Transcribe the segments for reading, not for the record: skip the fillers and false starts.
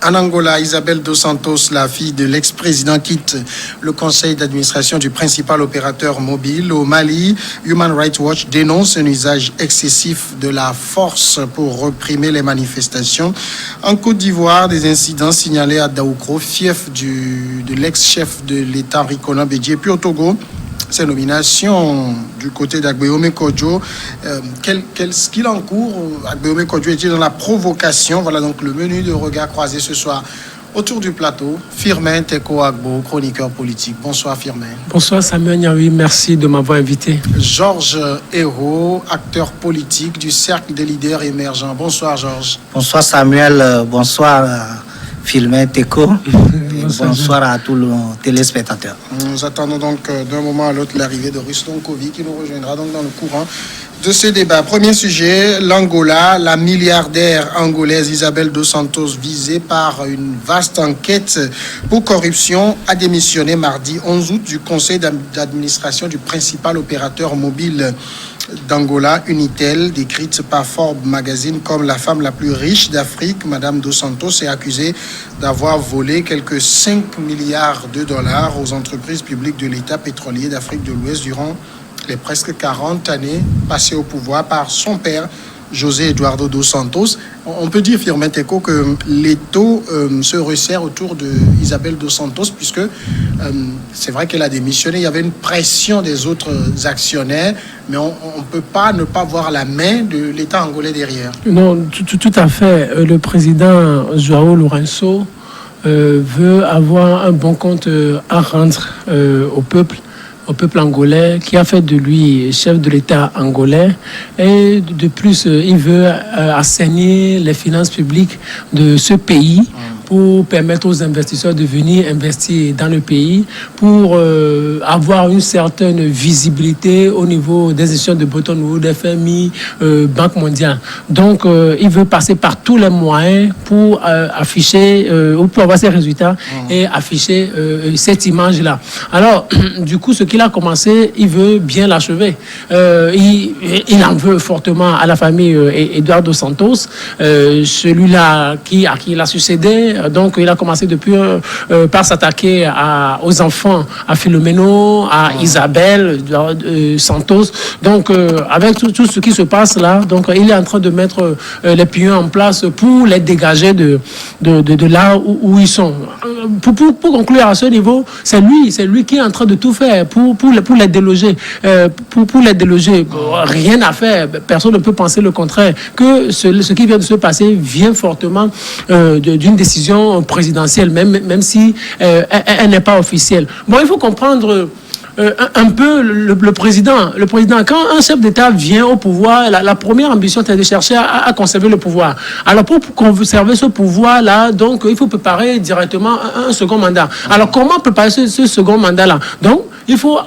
En Angola, Isabel dos Santos, la fille de l'ex-président, quitte le conseil d'administration du principal opérateur mobile. Au Mali, Human Rights Watch dénonce un usage excessif de la force pour réprimer les manifestations. En Côte d'Ivoire, des incidents signalés à Daoukro, fief de l'ex-chef de l'État Henri Konan Bédié. Puis au Togo, ces nominations du côté d'Agbeome Kodjo. Qu'est-ce qu'il en court? Agbeome Kodjo est dans la provocation. Voilà donc le menu de regard croisé ce soir. Autour du plateau, Firmin Teko Agbo, chroniqueur politique. Bonsoir Firmin. Bonsoir Samuel Niaoui, merci de m'avoir invité. Georges Hérault, acteur politique du Cercle des leaders émergents. Bonsoir Georges. Bonsoir Samuel, bonsoir Firmin Teko. Bonsoir à tous les téléspectateurs. Nous attendons donc d'un moment à l'autre l'arrivée de Ruston Kovi qui nous rejoindra donc dans le courant de ce débat. Premier sujet, l'Angola. La milliardaire angolaise Isabel dos Santos, visée par une vaste enquête pour corruption, a démissionné mardi 11 août du conseil d'administration du principal opérateur mobile d'Angola, Unitel. Décrite par Forbes Magazine comme la femme la plus riche d'Afrique, Madame dos Santos est accusée d'avoir volé quelques 5 milliards de dollars aux entreprises publiques de l'État pétrolier d'Afrique de l'Ouest durant les presque 40 années passées au pouvoir par son père, José Eduardo dos Santos. On peut dire, Firmin Teko, que l'étau se resserre autour de Isabel dos Santos, puisque c'est vrai qu'elle a démissionné. Il y avait une pression des autres actionnaires, mais on ne peut pas ne pas voir la main de l'État angolais derrière. Non, tout à fait. Le président João Lourenço veut avoir un bon compte à rendre au peuple angolais, qui a fait de lui chef de l'État angolais. Et de plus, il veut assainir les finances publiques de ce pays pour permettre aux investisseurs de venir investir dans le pays, pour avoir une certaine visibilité au niveau des institutions de Bretton Woods, FMI, Banque mondiale. Donc, il veut passer par tous les moyens pour afficher, ou pour avoir ces résultats et afficher cette image-là. Alors, du coup, ce qu'il a commencé, il veut bien l'achever. Il en veut fortement à la famille Eduardo Santos, celui-là à qui il a succédé. Donc, il a commencé depuis par s'attaquer aux enfants, à Philomeno, à Isabel Santos. Donc, avec tout ce qui se passe là, donc, il est en train de mettre les pions en place pour les dégager de là où ils sont. Pour conclure à ce niveau, c'est lui qui est en train de tout faire pour les déloger. Pour les déloger, rien à faire. Personne ne peut penser le contraire. Que ce qui vient de se passer vient fortement d'une décision présidentielle, même si elle n'est pas officielle. Bon, il faut comprendre un peu le président. Le président, quand un chef d'État vient au pouvoir, la première ambition, c'est de chercher à conserver le pouvoir. Alors, pour conserver ce pouvoir-là, donc, il faut préparer directement un second mandat. Alors, comment préparer ce second mandat-là? Donc, il faut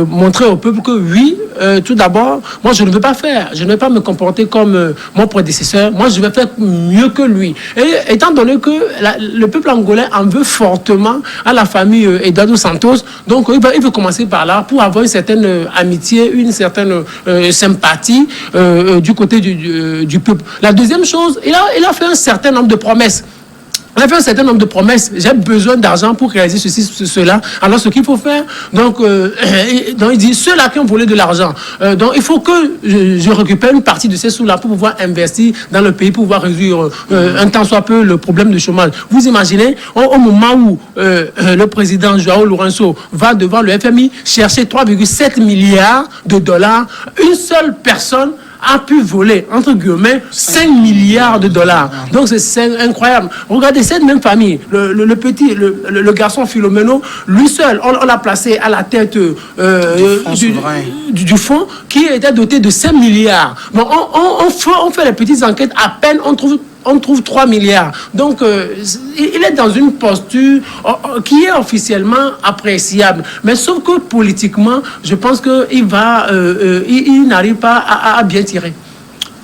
montrer au peuple que oui, tout d'abord, moi je ne veux pas faire, je ne vais pas me comporter comme mon prédécesseur, moi je vais faire mieux que lui. Et étant donné que le peuple angolais en veut fortement à la famille Eduardo Santos, donc il veut commencer par là pour avoir une certaine amitié, une certaine sympathie du côté du peuple. La deuxième chose, il a fait un certain nombre de promesses. On a fait un certain nombre de promesses. J'ai besoin d'argent pour réaliser ceci, cela. Alors, ce qu'il faut faire, donc il dit, ceux-là qui ont volé de l'argent, donc il faut que je récupère une partie de ces sous-là pour pouvoir investir dans le pays, pour pouvoir réduire un tant soit peu le problème de chômage. Vous imaginez, au moment où le président João Lourenço va devant le FMI chercher 3,7 milliards de dollars, une seule personne a pu voler, entre guillemets, 5 milliards de dollars. Donc, c'est incroyable. Regardez cette même famille, le garçon Philomeno, lui seul, on l'a placé à la tête du fonds qui était doté de 5 milliards. Bon, on fait les petites enquêtes, à peine on trouve 3 milliards. Donc, il est dans une posture qui est officiellement appréciable. Mais sauf que politiquement, je pense qu'il n'arrive pas à bien tirer.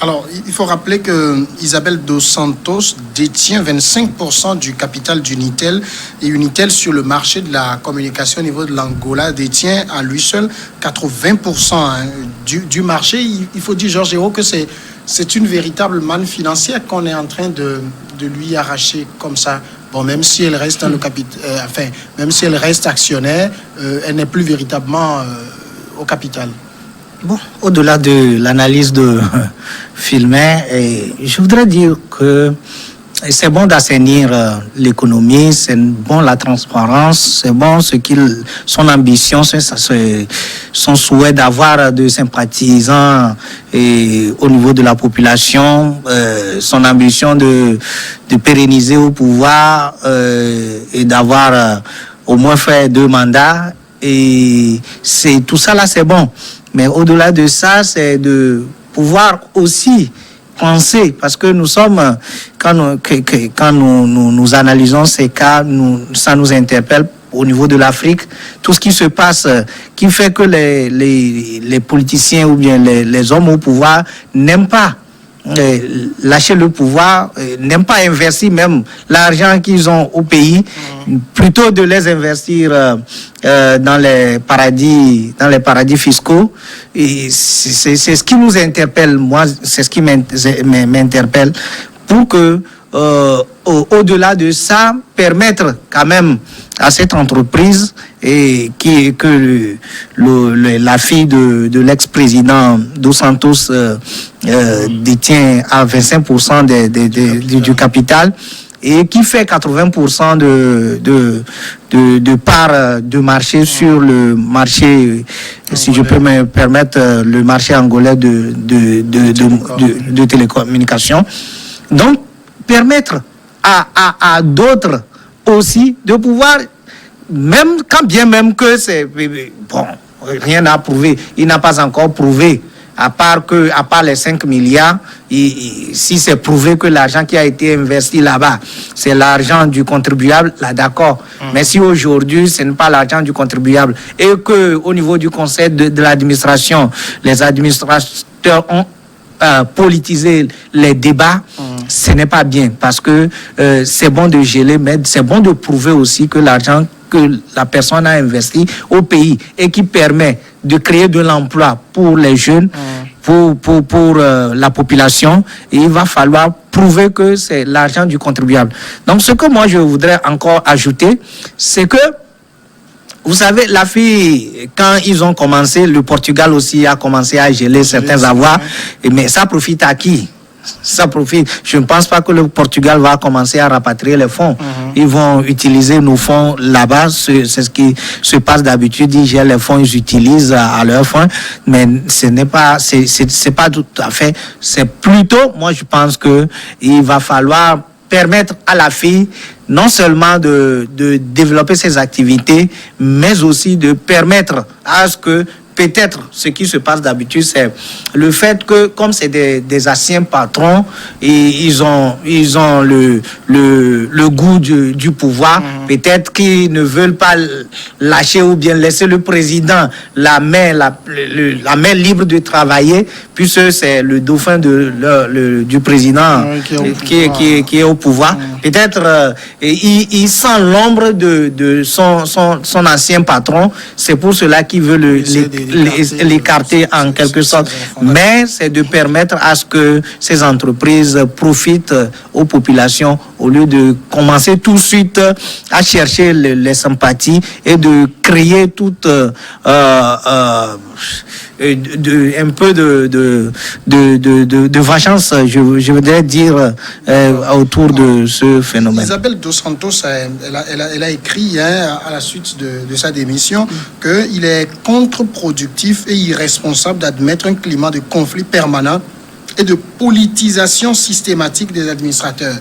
Alors, il faut rappeler que Isabel dos Santos détient 25% du capital d'Unitel, et Unitel, sur le marché de la communication au niveau de l'Angola, détient à lui seul 80% du marché. Il faut dire, Georges Hérault, que c'est c'est une véritable manne financière qu'on est en train de lui arracher comme ça. Bon, même si elle reste même si elle reste actionnaire, elle n'est plus véritablement au capital. Bon, au-delà de l'analyse de Filmet, je voudrais dire que c'est bon d'assainir l'économie, c'est bon la transparence, c'est bon son ambition, son souhait d'avoir de sympathisants au niveau de la population, son ambition de pérenniser au pouvoir et d'avoir au moins fait 2 mandats. Et tout ça là, c'est bon. Mais au-delà de ça, c'est de pouvoir aussi penser, parce que nous sommes, quand nous analysons ces cas, ça nous interpelle au niveau de l'Afrique, tout ce qui se passe, qui fait que les politiciens ou bien les hommes au pouvoir n'aiment pas lâcher le pouvoir, n'aiment pas investir même l'argent qu'ils ont au pays, plutôt de les investir dans les paradis fiscaux. Et c'est ce qui nous interpelle, moi, c'est ce qui m'interpelle, pour que au-delà de ça, permettre quand même à cette entreprise que la fille de l'ex-président Dos Santos détient à 25% du capital et qui fait 80% de part de marché sur le marché, si je peux me permettre, le marché angolais de télécommunications. Donc, permettre à d'autres aussi de pouvoir, même quand bien même que c'est bon, rien à prouver, il n'a pas encore prouvé, à part les 5 milliards, si c'est prouvé que l'argent qui a été investi là-bas, c'est l'argent du contribuable, là d'accord. Mais si aujourd'hui ce n'est pas l'argent du contribuable et que au niveau du conseil de l'administration, les administrateurs ont politiser les débats, ce n'est pas bien, parce que c'est bon de geler, mais c'est bon de prouver aussi que l'argent que la personne a investi au pays et qui permet de créer de l'emploi pour les jeunes, pour la population, et il va falloir prouver que c'est l'argent du contribuable. Donc ce que moi je voudrais encore ajouter, c'est que vous savez, la fille, quand ils ont commencé, le Portugal aussi a commencé à geler certains avoirs, mais ça profite à qui? Ça profite. Je ne pense pas que le Portugal va commencer à rapatrier les fonds. Ils vont utiliser nos fonds là-bas. C'est ce qui se passe d'habitude. Ils gèrent les fonds, ils utilisent à leurs fonds. Mais ce n'est pas, c'est pas tout à fait. C'est plutôt, moi je pense que il va falloir permettre à la fille non seulement de développer ses activités, mais aussi de permettre à ce que peut-être ce qui se passe d'habitude, c'est le fait que comme c'est des anciens patrons et ils ont le goût du pouvoir, peut-être qu'ils ne veulent pas lâcher ou bien laisser le président la main libre de travailler, puisque c'est le dauphin du président qui est au pouvoir. Peut-être il sent l'ombre de son ancien patron. C'est pour cela qu'il veut l'écarter en quelque sorte. Mais c'est de permettre à ce que ces entreprises profitent aux populations au lieu de commencer tout de suite à chercher les sympathies et de créer toute un peu de vengeance, je voudrais dire, autour de ce phénomène. Isabelle Dos Santos, elle a écrit à la suite de sa démission qu'il est contre-productif et irresponsable d'admettre un climat de conflit permanent et de politisation systématique des administrateurs.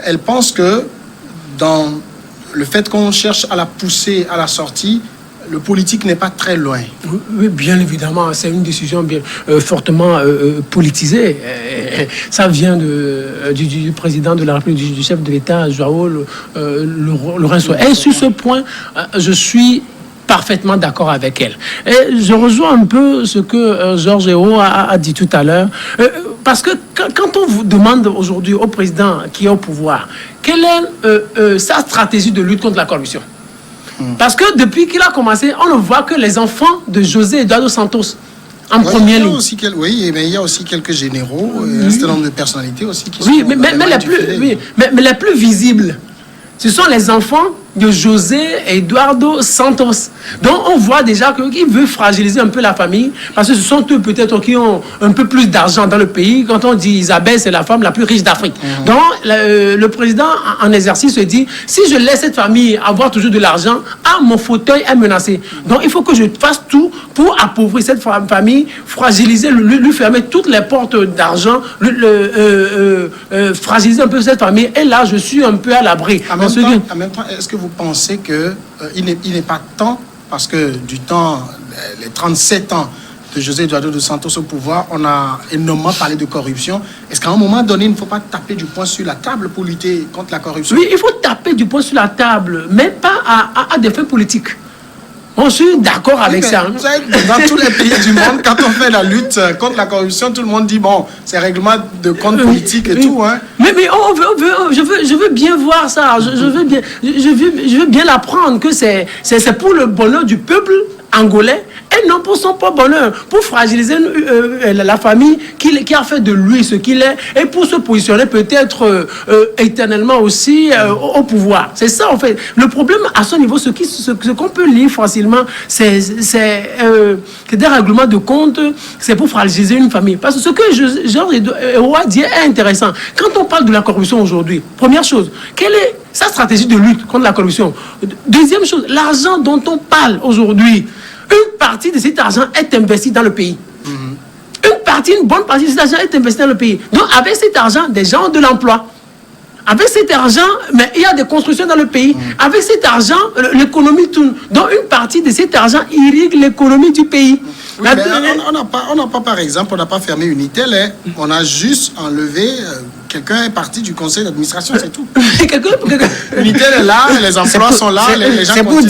Elle pense que dans le fait qu'on cherche à la pousser à la sortie, le politique n'est pas très loin. Oui, bien évidemment, c'est une décision bien fortement politisée. Ça vient du président de la République, du chef de l'État, João Lourenço. Et sur ce point, je suis parfaitement d'accord avec elle. Et je rejoins un peu ce que Georges Eo a dit tout à l'heure. Parce que quand on vous demande aujourd'hui au président qui est au pouvoir, quelle est sa stratégie de lutte contre la corruption? Parce que depuis qu'il a commencé, on ne voit que les enfants de José Eduardo Santos en première ligne. Oui, mais il y a aussi quelques généraux, un certain nombre de personnalités aussi qui sont... Mais les plus visibles, ce sont les enfants de José Eduardo Santos. Donc on voit déjà qu'il veut fragiliser un peu la famille, parce que ce sont eux peut-être qui ont un peu plus d'argent dans le pays. Quand on dit Isabelle, c'est la femme la plus riche d'Afrique. Donc le président en exercice se dit, si je laisse cette famille avoir toujours de l'argent, mon fauteuil est menacé. Donc il faut que je fasse tout pour appauvrir cette famille, fragiliser, lui fermer toutes les portes d'argent, fragiliser un peu cette famille. Et là, je suis un peu à l'abri. En même temps, est-ce que vous pensez qu'il n'est pas temps, parce que du temps, les 37 ans de José Eduardo dos Santos au pouvoir, on a énormément parlé de corruption. Est-ce qu'à un moment donné, il ne faut pas taper du poing sur la table pour lutter contre la corruption? Oui, il faut taper du poing sur la table, mais pas à des fins politiques. On suis d'accord avec ça. Dans tous les pays du monde, quand on fait la lutte contre la corruption, tout le monde dit, bon, c'est règlement de compte politique et tout. Hein. Mais je veux bien voir ça. Je veux bien l'apprendre que c'est pour le bonheur du peuple angolais et non pour son propre bonheur, pour fragiliser la famille qui a fait de lui ce qu'il est et pour se positionner peut-être éternellement aussi au pouvoir. C'est ça en fait. Le problème à ce niveau, ce qu'on peut lire facilement, c'est des règlements de compte, c'est pour fragiliser une famille. Parce que ce que Georges Weah dit est intéressant. Quand on parle de la corruption aujourd'hui, première chose, quelle est sa stratégie de lutte contre la corruption? Deuxième chose, l'argent dont on parle aujourd'hui, une partie de cet argent est investi dans le pays. Une bonne partie de cet argent est investi dans le pays. Donc, avec cet argent, des gens ont de l'emploi. Avec cet argent, mais il y a des constructions dans le pays. Avec cet argent, l'économie tourne. Donc, une partie de cet argent irrigue l'économie du pays. Oui, on n'a pas, par exemple, on n'a pas fermé Unitel. Hein. On a juste enlevé... quelqu'un est parti du conseil d'administration, c'est tout. Unitel est là, les emplois sont là. C'est pour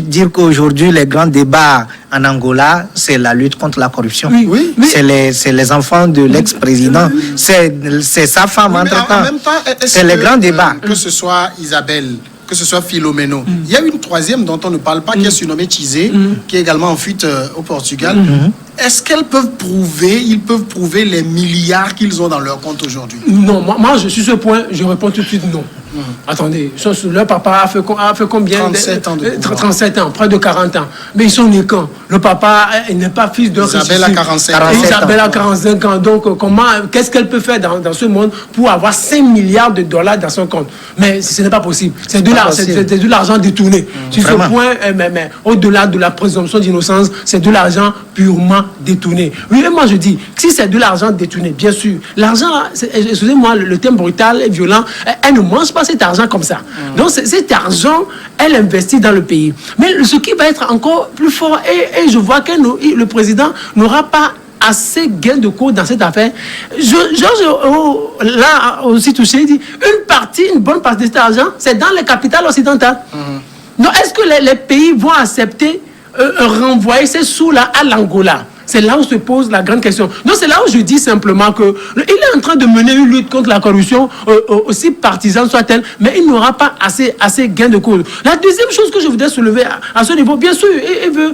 dire qu'aujourd'hui, les grands débats en Angola, c'est la lutte contre la corruption. Oui. C'est les enfants de l'ex-président. C'est sa femme, entre-temps. C'est les grands débats. Que ce soit Isabelle, que ce soit Philomeno. Il y a une troisième dont on ne parle pas, qui est surnommée Tizé, qui est également en fuite au Portugal. Est-ce qu'ils peuvent prouver les milliards qu'ils ont dans leur compte aujourd'hui? Non, moi, je suis ce point, je réponds tout de suite non. Attendez, leur papa a fait combien? 37 ans. 37 ans, près de 40 ans. Mais ils sont nés quand? Le papa n'est pas fils de... Isabelle a 45 ans. Isabelle a 45 ans. Donc, qu'est-ce qu'elle peut faire dans ce monde pour avoir 5 milliards de dollars dans son compte? Mais ce n'est pas possible. C'est de l'argent détourné. Sur ce point, mais au-delà de la présomption d'innocence, c'est de l'argent purement détourné. Oui, et moi je dis, si c'est de l'argent détourné, bien sûr, l'argent, excusez-moi, le terme brutal et violent, elle ne mange pas cet argent comme ça. Donc cet argent, elle investit dans le pays. Mais ce qui va être encore plus fort, et je vois que le président n'aura pas assez gain de cause dans cette affaire. Georges là aussi touché, il dit, une bonne partie de cet argent, c'est dans les capitales occidentales. Donc est-ce que les pays vont accepter renvoyer ces sous-là à l'Angola? C'est là où se pose la grande question. Donc c'est là où je dis simplement que il est en train de mener une lutte contre la corruption, aussi partisane soit-elle, mais il n'aura pas assez gain de cause. La deuxième chose que je voudrais soulever à ce niveau, bien sûr, il veut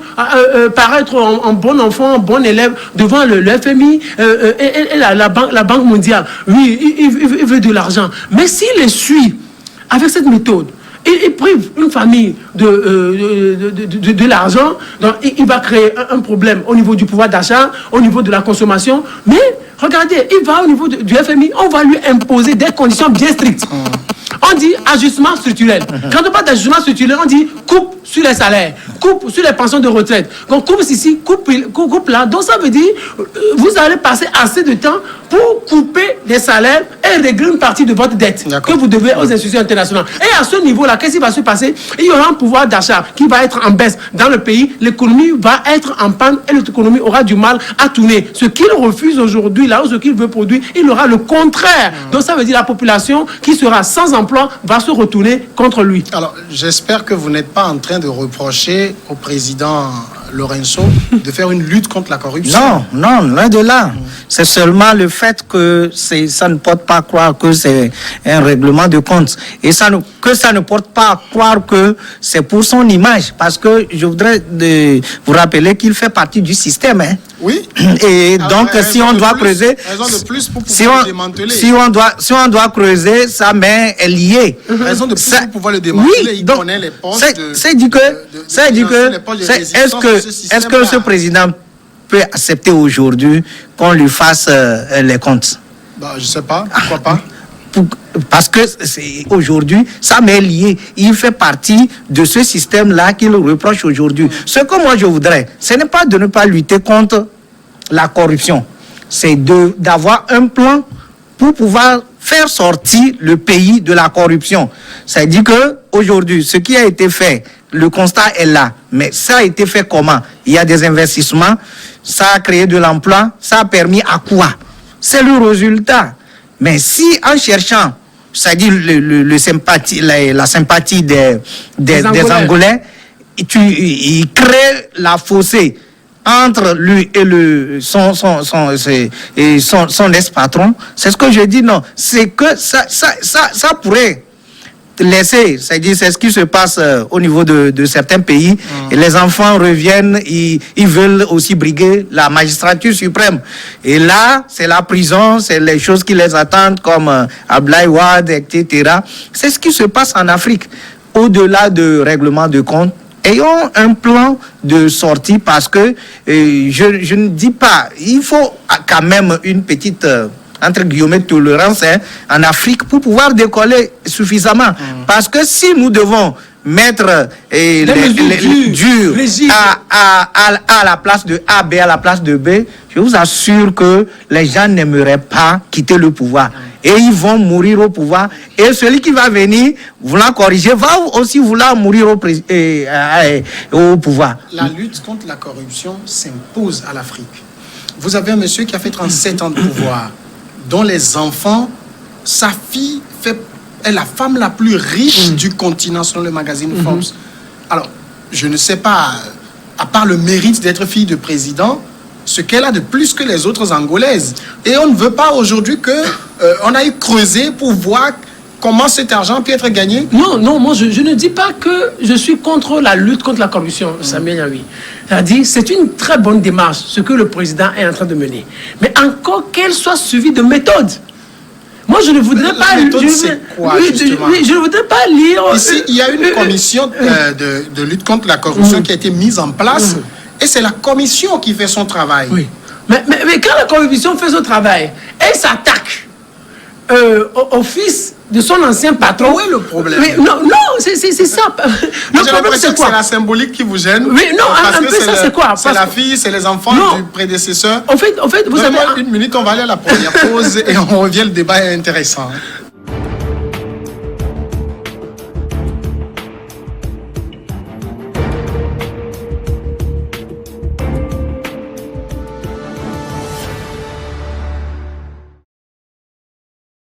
paraître en bon enfant, en bon élève devant le FMI et la Banque mondiale. Oui, il veut de l'argent. Mais s'il les suit avec cette méthode, il prive une famille de l'argent, donc il va créer un problème au niveau du pouvoir d'achat, au niveau de la consommation. Mais regardez, il va au niveau du FMI, on va lui imposer des conditions bien strictes. On dit ajustement structurel. Quand on parle d'ajustement structurel, on dit coupe sur les salaires, coupe sur les pensions de retraite. Donc coupe ici, coupe là. Donc ça veut dire vous allez passer assez de temps pour couper les salaires et régler une partie de votre dette que vous devez aux institutions internationales. Et à ce niveau-là, qu'est-ce qui va se passer? Il y aura un pouvoir d'achat qui va être en baisse dans le pays. L'économie va être en panne et l'économie aura du mal à tourner. Ce qu'il refuse aujourd'hui, là où ce qu'il veut produire, il aura le contraire. Donc ça veut dire la population qui sera sans emploi va se retourner contre lui. Alors, j'espère que vous n'êtes pas en train de reprocher au président Lourenço de faire une lutte contre la corruption. Non, non, loin de là. C'est seulement le fait que ça ne porte pas à croire que c'est un règlement de compte. Et que ça ne porte pas à croire que c'est pour son image. Parce que je voudrais vous rappeler qu'il fait partie du système. Hein. Oui. Et donc, si on doit creuser... Raison de plus pour pouvoir le démanteler. Si on doit creuser, sa main est liée. Raison de plus pour pouvoir le démanteler. Oui, il donc, connaît les postes est-ce que ce président peut accepter aujourd'hui qu'on lui fasse les comptes? Bah, je ne sais pas, pourquoi pas. Parce que aujourd'hui, ça m'est lié. Il fait partie de ce système-là qu'il reproche aujourd'hui. Ce que moi je voudrais, ce n'est pas de ne pas lutter contre la corruption. C'est d'avoir un plan pour pouvoir faire sortir le pays de la corruption. C'est-à-dire qu'aujourd'hui, ce qui a été fait, le constat est là. Mais ça a été fait comment? Il y a des investissements, ça a créé de l'emploi, ça a permis à quoi? C'est le résultat. Mais si en cherchant, c'est-à-dire la sympathie des Angolais, il crée la fossé entre lui et son ex-patron, c'est ce que je dis, non. C'est que ça pourrait laisser, c'est-à-dire c'est ce qui se passe au niveau de certains pays. Et les enfants reviennent, ils veulent aussi briguer la magistrature suprême. Et là, c'est la prison, c'est les choses qui les attendent comme Ablaye Wade, etc. C'est ce qui se passe en Afrique. Au-delà de règlement de compte, ayons un plan de sortie parce que je ne dis pas, il faut quand même une petite... entre guillemets, tolérance en Afrique pour pouvoir décoller suffisamment. Parce que si nous devons mettre les durs à la place de A, B à la place de B, je vous assure que les gens n'aimeraient pas quitter le pouvoir. Et ils vont mourir au pouvoir. Et celui qui va venir, voulant corriger, va aussi vouloir mourir au pouvoir. La lutte contre la corruption s'impose à l'Afrique. Vous avez un monsieur qui a fait 37 ans de pouvoir, dont les enfants, sa fille est la femme la plus riche du continent selon le magazine Forbes. Alors, je ne sais pas, à part le mérite d'être fille de président, ce qu'elle a de plus que les autres Angolaises. Et on ne veut pas aujourd'hui on aille creuser pour voir comment cet argent peut être gagné. Non, moi je ne dis pas que je suis contre la lutte contre la corruption, Samia Yaoui. C'est-à-dire, c'est une très bonne démarche, ce que le président est en train de mener. Mais encore qu'elle soit suivie de méthode. Moi, je ne voudrais pas... je ne voudrais pas lire... Ici, il y a une commission de lutte contre la corruption qui a été mise en place, et c'est la commission qui fait son travail. Oui. Mais quand la commission fait son travail, elle s'attaque au fils de son ancien patron. Où est le problème? Non, c'est ça. Le problème, c'est quoi? C'est la symbolique qui vous gêne. Oui, non, un peu ça, c'est quoi? C'est la fille, c'est les enfants du prédécesseur. En fait, vous savez... Une minute, on va aller à la première pause et on revient, le débat est intéressant.